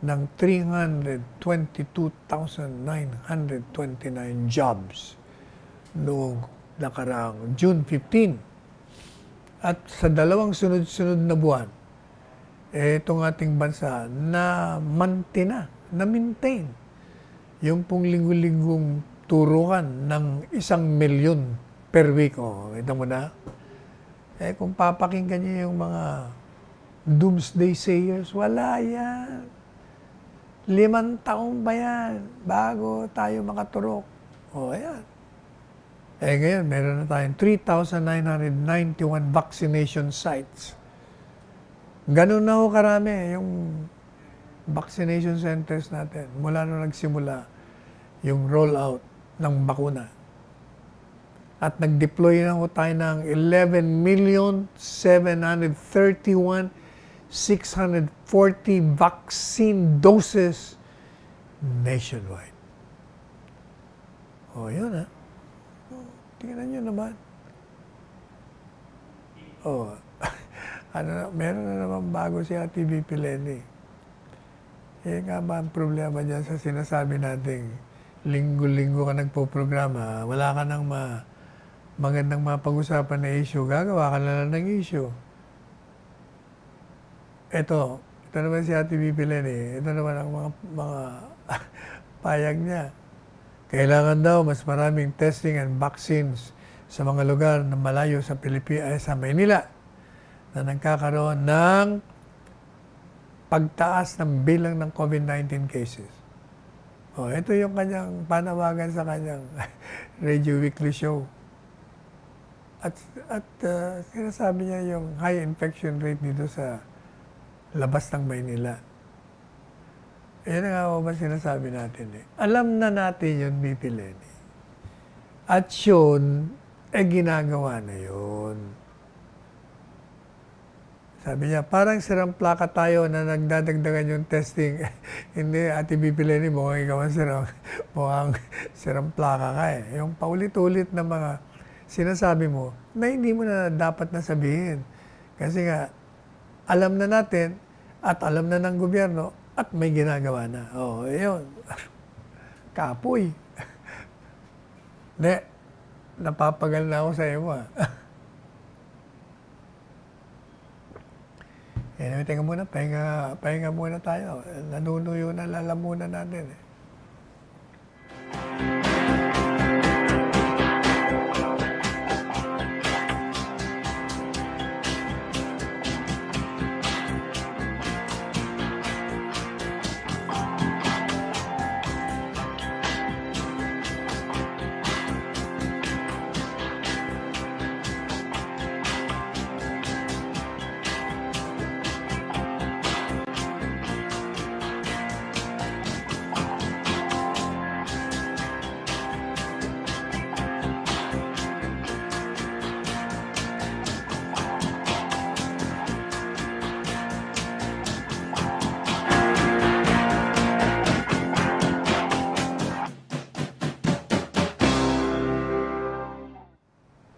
ng 322,929 jobs noong nakaraang June 15. At sa dalawang sunod-sunod na buwan, itong ating bansa na maintain yung pong linggo-linggong turukan ng 1,000,000 per week. Ito mo na. Kung papakinggan niyo yung mga doomsday sayers, wala yan. 5 taon ba yan bago tayo makaturok? Ayan. Ngayon, meron na tayong 3,991 vaccination sites. Ganun na ho karami yung vaccination centers natin mula nung nagsimula yung rollout ng bakuna. At nag-deploy na ho tayo ng 11,731,640 vaccine doses nationwide. Yun tingnan nyo naman. Meron na naman bago si Ate VP Lenny. Nga ba ang problema dyan sa sinasabi nating linggo-linggo ka nagpo-programa, wala ka nang magandang mapag-usapan na issue, gagawa ka na lang ng issue. Ito naman si Ate VP Lenny, ito naman ang mga payag niya. Kailangan daw mas maraming testing and vaccines sa mga lugar na malayo sa sa Maynila na nagkakaroon ng pagtaas ng bilang ng COVID-19 cases. Ito yung kanyang panawagan sa kanyang Radio Weekly show. At sinasabi niya yung high infection rate dito sa labas ng Maynila. Yan nga ba sinasabi natin Alam na natin yun, VP Lenny. At yun, ginagawa na yun. Sabi niya, parang sirang plaka tayo na nagdadagdagan yung testing. Hindi, Ate VP Lenny, mukhang ikaw mukhang sirang plaka ka Yung paulit-ulit na mga sinasabi mo na hindi mo na dapat na sabihin. Kasi nga, alam na natin at alam na ng gobyerno at may ginagawa na. Yun. Kapoy. Napapagal na ako sa iyo Anyway, tingnan muna. Pahinga muna tayo. Nanunuyo na lalamunan natin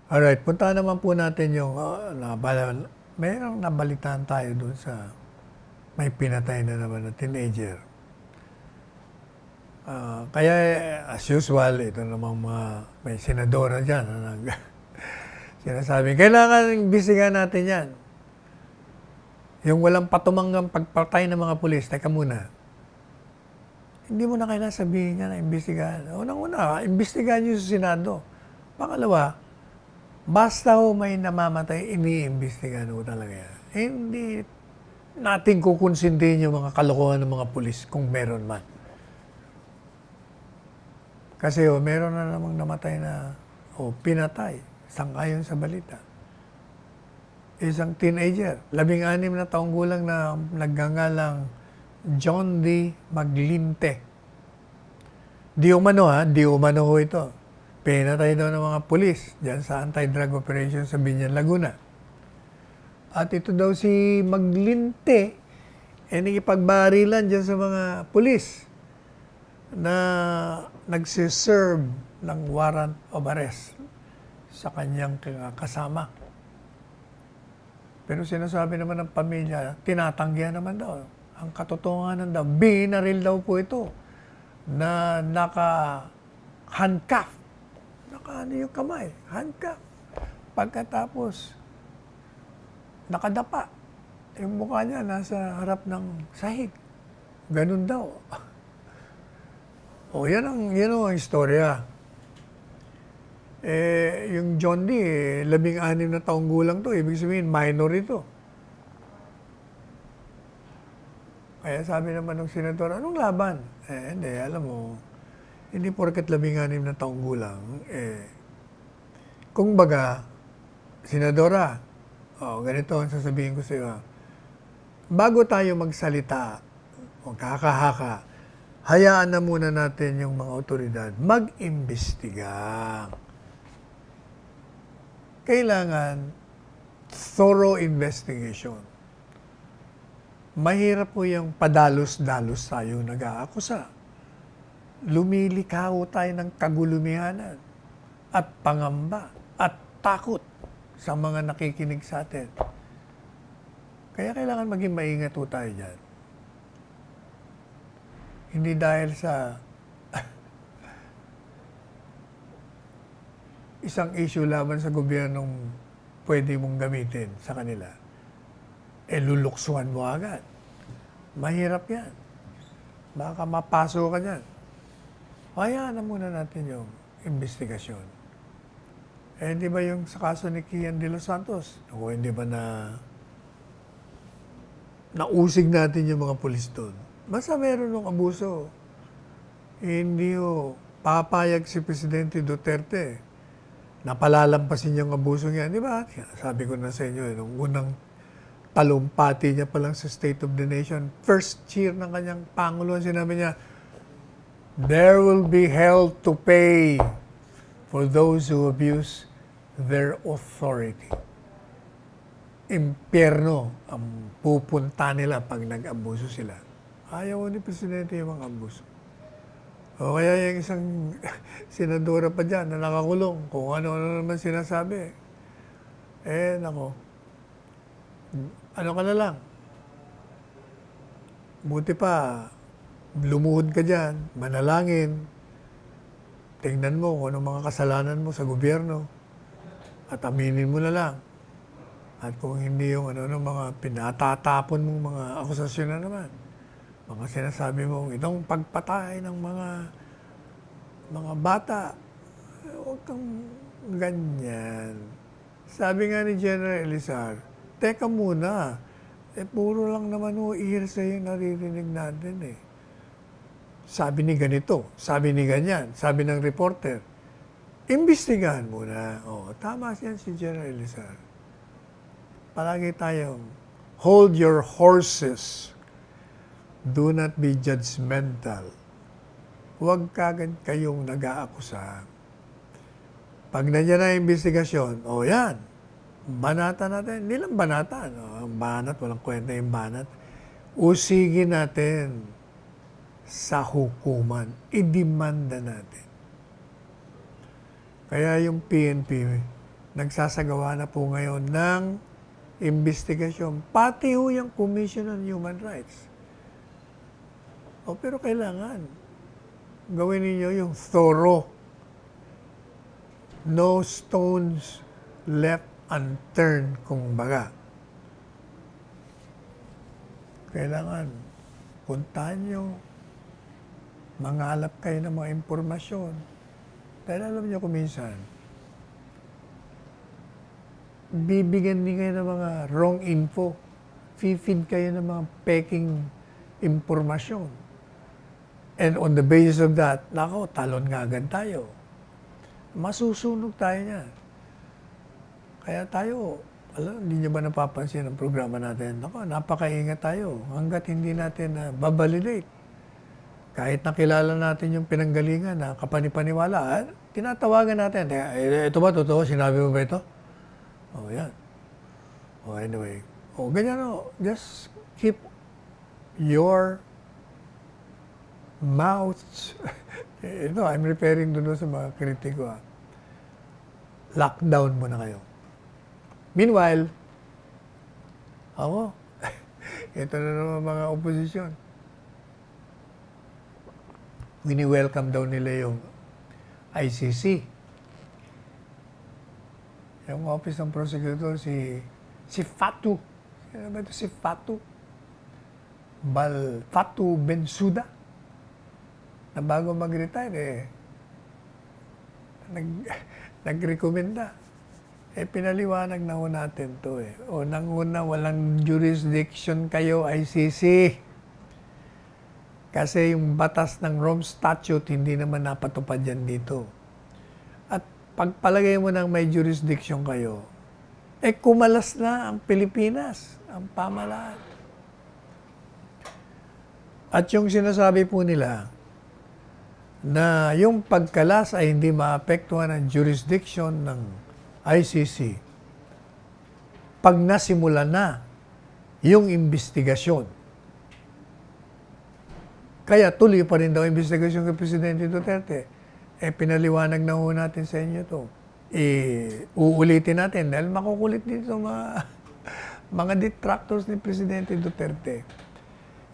Alright, punta naman po natin yung mayroong nabalitaan tayo doon sa may pinatay na naman na teenager. Kaya as usual, ito namang may senadora dyan. Sinasabi, kailangan imbestigahan natin yan. Yung walang patumanggang pagpatay ng mga pulis, teka muna, hindi mo na kailangan sabihin niya na imbestigahan. Unang-una, imbestigahan niyo sa Senado. Pangalawa, basta ho may namamatay, iniimbestigahan ho talaga yan. Hindi natin kukonsintihin yung mga kalokohan ng mga pulis kung meron man. Kasi meron na namang namatay na, pinatay, sangayon sa balita. Isang teenager, 16 na taong gulang na nagngangalang John D. Maglinte. Di umano ho ito. Pinatay daw ng mga pulis dyan sa anti-drug operation sa Binyan, Laguna. At ito daw si Maglinte, nakipagbarilan dyan sa mga pulis na nagsiserve ng warrant of arrest sa kanyang kasama. Pero sinasabi naman ng pamilya, tinatanggihan naman daw. Ang katotohanan daw, binaril daw po ito na naka-handcuff. Naka-ano yung kamay, handcuff. Pagkatapos, nakadapa. Yung mukha niya nasa harap ng sahig. Ganun daw. Yan ang istorya. Yung John D, 16 na taong gulang to, ibig sabihin, minor ito. Kaya sabi naman ng senador, anong laban? Hindi, alam mo, hindi porket 16 na taong gulang, kung baga, senadora, ganito ang sasabihin ko sa iyo, bago tayo magsalita, o kakahaka, hayaan na muna natin yung mga otoridad mag-imbestiga. Kailangan thorough investigation. Mahirap po yung padalos-dalos tayo nag-aakusa. Lumilikaw tayo ng kagulumihanan at pangamba at takot sa mga nakikinig sa atin. Kaya kailangan maging maingat po tayo dyan. Hindi dahil sa isang issue laban sa gobyernong pwede mong gamitin sa kanila, luluksuhan mo agad. Mahirap yan. Baka mapaso ka dyan. Hayaan na muna natin yung investigasyon. Di ba yung sa kaso ni Kian de los Santos? Hindi ba nausig natin yung mga pulis doon? Basta meron ng abuso. Hindi papayag si Presidente Duterte na palalampasin yung abuso niya. Di ba? Sabi ko na sa inyo, nung unang talumpati niya pa lang sa State of the Nation, first cheer ng kanyang Pangulo, sinabi niya, there will be hell to pay for those who abuse their authority. Impyerno ang pupunta nila pag nag-abuso sila. Ayaw ni Presidente yung mga abuso. O kaya yung isang senadora pa dyan na nakakulong, kung ano-ano naman sinasabi. Nako, ano ka na lang. Buti pa, lumuhod ka dyan, manalangin, tingnan mo kung anong mga kasalanan mo sa gobyerno, at aminin mo na lang. At kung hindi yung mga pinatatapon mong mga akusasyon na naman, mga sinasabi mo, itong pagpatay ng mga bata, huwag kang ganyan. Sabi nga ni General Elizar, teka muna, puro lang naman hearsay yung naririnig natin . Sabi ni ganito, sabi ni ganyan, sabi ng reporter, imbestigahan muna. Tama yan si General Elizar. Palagi tayong, hold your horses. Do not be judgmental. Huwag kagad kayong nag-aakusa. Pag nandiyan na investigasyon, yan, banatan natin. Hindi lang banatan. Ang banat, walang kwenta yung banat. Usigin natin sa hukuman. Idemanda natin. Kaya yung PNP, nagsasagawa na po ngayon ng investigasyon. Pati yung Commission on Human Rights. Pero kailangan gawin ninyo yung thorough. No stones left unturned, kumbaga. Kailangan puntahan nyo, mangalap kayo ng mga impormasyon. Dahil alam nyo kung minsan, bibigyan din kayo ng mga wrong info. Feed kayo ng mga peking impormasyon. And on the basis of that, nako, talon nga agad tayo. Masusunog tayo niyan. Kaya tayo, hindi nyo ba napapansin ang programa natin? Nako, napakaingat tayo hanggat hindi natin babalidate. Kahit nakilala natin yung pinanggalingan na kapanipaniwala, tinatawagan natin. Ito ba totoo? Sinabi mo ba ito? Oh, yan. Oh, anyway. Oh, ganyan o. Just keep your mouth. Ito, I'm referring doon sa mga kritiko. Lockdown muna kayo. Meanwhile, ako, ito na naman mga oposisyon. Wini-welcome daw nila yung ICC. Yung Office ng Prosecutor, si Fatou. Ano ba ito si Fatou? Fatou Bensouda. Na bago mag-retire, nag-rekomenda. Pinaliwanag na ho natin to . Unang-una, walang jurisdiction kayo, ICC. Kasi yung batas ng Rome Statute, hindi naman napatupad yan dito. At pagpalagay mo ng may jurisdiction kayo, kumalas na ang Pilipinas, ang pamahalaan. At yung sinasabi po nila, na yung pagkalas ay hindi maapektuhan ang jurisdiction ng ICC, pag nasimula na yung investigasyon. Kaya tuloy pa rin daw investigasyon kay Presidente Duterte. Pinaliwanag na ho natin sa inyo to. Uulitin natin dahil makukulit dito mga detractors ni Presidente Duterte.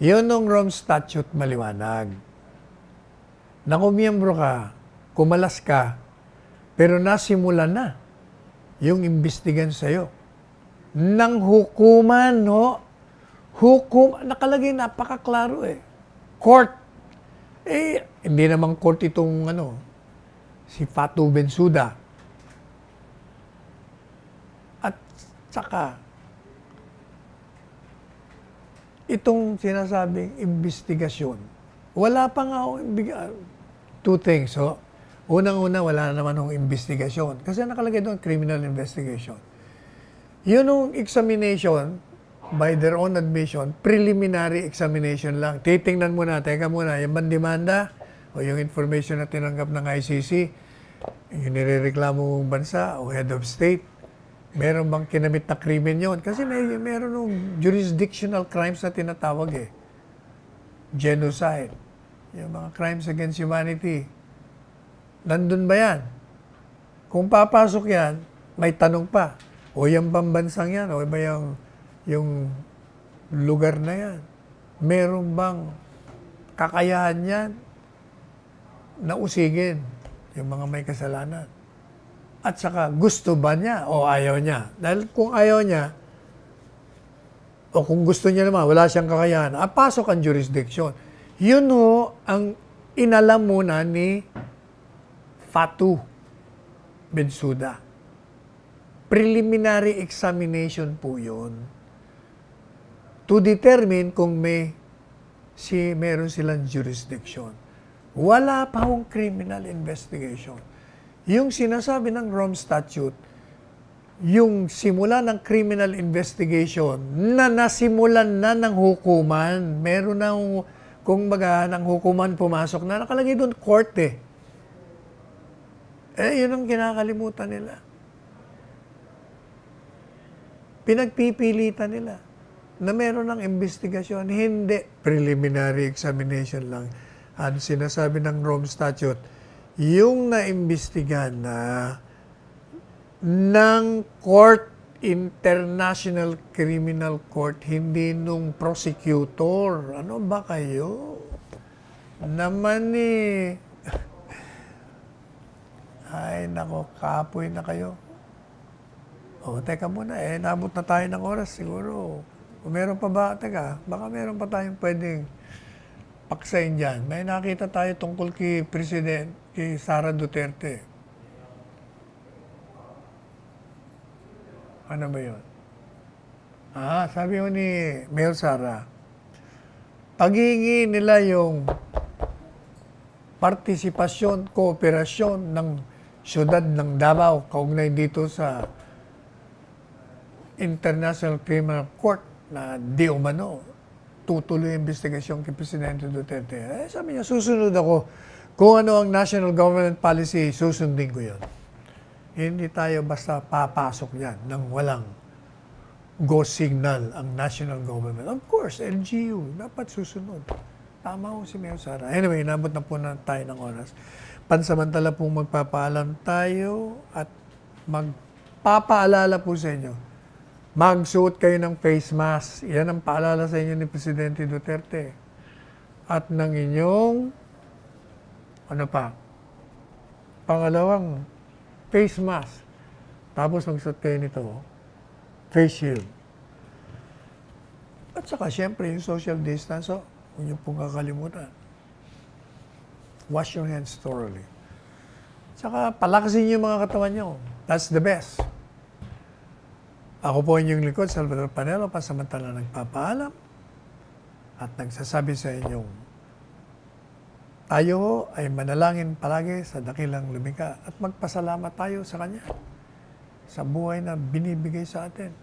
Yun ng Rome Statute maliwanag. Na kung miyembro ka, kumalas ka, pero nasimula na yung imbestigan sa'yo. Nang hukuman, no? Nakalagay napakaklaro Court. Hindi naman court itong si Fatou Bensouda. At saka, itong sinasabing investigasyon, wala pa nga two things. Unang-una, wala naman ng investigasyon. Kasi nakalagay doon, criminal investigation. Yun yung examination, by their own admission, preliminary examination lang. Titingnan muna, teka muna, yung bandemanda o yung information na tinanggap ng ICC, yung nirereklamo mong bansa o head of state, meron bang kinamit na krimen yun? Kasi meron ng jurisdictional crimes na tinatawag genocide, yung mga crimes against humanity. Nandun ba yan? Kung papasok yan, may tanong pa. O yung pambansang yan, o ba yung lugar na yan, meron bang kakayahan yan na usigin yung mga may kasalanan? At saka, gusto ba niya o ayaw niya? Dahil kung ayaw niya, o kung gusto niya naman, wala siyang kakayahan, pasok ang jurisdiction. Yun ang inalam muna ni Fatou Bensouda. Preliminary examination po yun. To determine kung meron silang jurisdiction. Wala pa hong criminal investigation. Yung sinasabi ng Rome Statute, yung simula ng criminal investigation na nasimulan na ng hukuman, meron na kung baga ng hukuman pumasok na, nakalagay doon court yun ang kinakalimutan nila. Pinagpipilitan nila na meron ng investigasyon. Hindi. Preliminary examination lang. Ang sinasabi ng Rome Statute, yung naimbestigahan na ng court, International Criminal Court, hindi nung prosecutor. Ano ba kayo? Naman ay, nako, kapoy na kayo. O, teka muna, nabot na tayo ng oras siguro. Kung meron pa ba, teka, baka meron pa tayong pwedeng paksain dyan. May nakita tayo tungkol kay Sara Duterte. Ano ba yun? Sabi mo ni Mayor Sara, paghihingi nila yung partisipasyon, kooperasyon ng siyudad ng Davao kaugnay dito sa International Criminal Court na di umano tutuloy ang investigasyon kay Presidente Duterte. Sabi niya, susunod ako. Kung ano ang national government policy, susundin ko yun. Hindi tayo basta papasok yan nang walang go signal ang national government. Of course, LGU, dapat susunod. Tama ho si Mayor Sara. Anyway, nabot na po na tayo ng oras. Pansamantala pong magpapaalam tayo at magpapaalala po sa inyo. Magsuot kayo ng face mask. Yan ang paalala sa inyo ni Presidente Duterte. At ng inyong, pangalawang face mask. Tapos magsuot kayo nito, face shield. At saka syempre yung social distance, huwag niyo pong kakalimutan. Wash your hands thoroughly. Saka palakasin niyo yung mga katawan niyo. That's the best. Ako po inyong likod, Salvador Panelo, pansamantala nagpapaalam at nagsasabi sa inyong tayo ay manalangin palagi sa dakilang lumikha at magpasalamat tayo sa Kanya sa buhay na binibigay sa atin.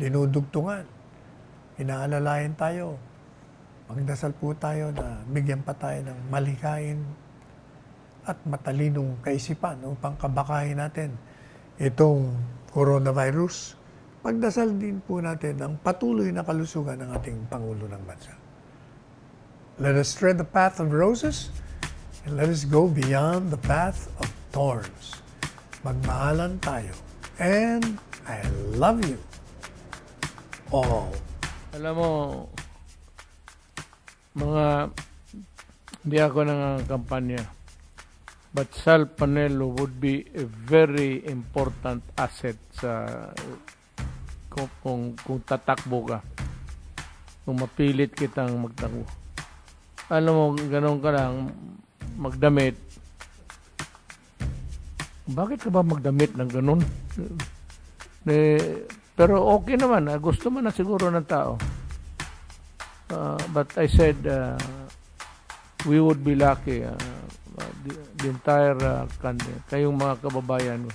Dinudugtungan, inaalalayan tayo, magdasal po tayo na bigyan pa tayo ng malikain at matalinong kaisipan upang kabakahin natin itong coronavirus. Pagdasal din po natin ang patuloy na kalusugan ng ating Pangulo ng Bansa. Let us tread the path of roses and let us go beyond the path of thorns. Magmahalan tayo. And I love you all. Alam mo, hindi ako kampanya. But Sal Panelo would be a very important asset kung tatakbo ka. Kung mapilit kitang magtakbo. Alam mo, ganun ka lang, magdamit. Bakit ka ba magdamit ng ganun? Pero okay naman, gusto man na siguro ng tao. But I said, we would be lucky. The entire country, kayong mga kababayan,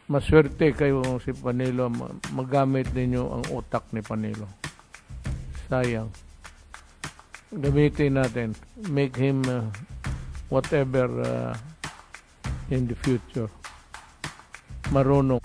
maswerte kayo si Panelo, magamit ninyo ang utak ni Panelo. Sayang. Gamitin natin. Make him whatever in the future. Marunong.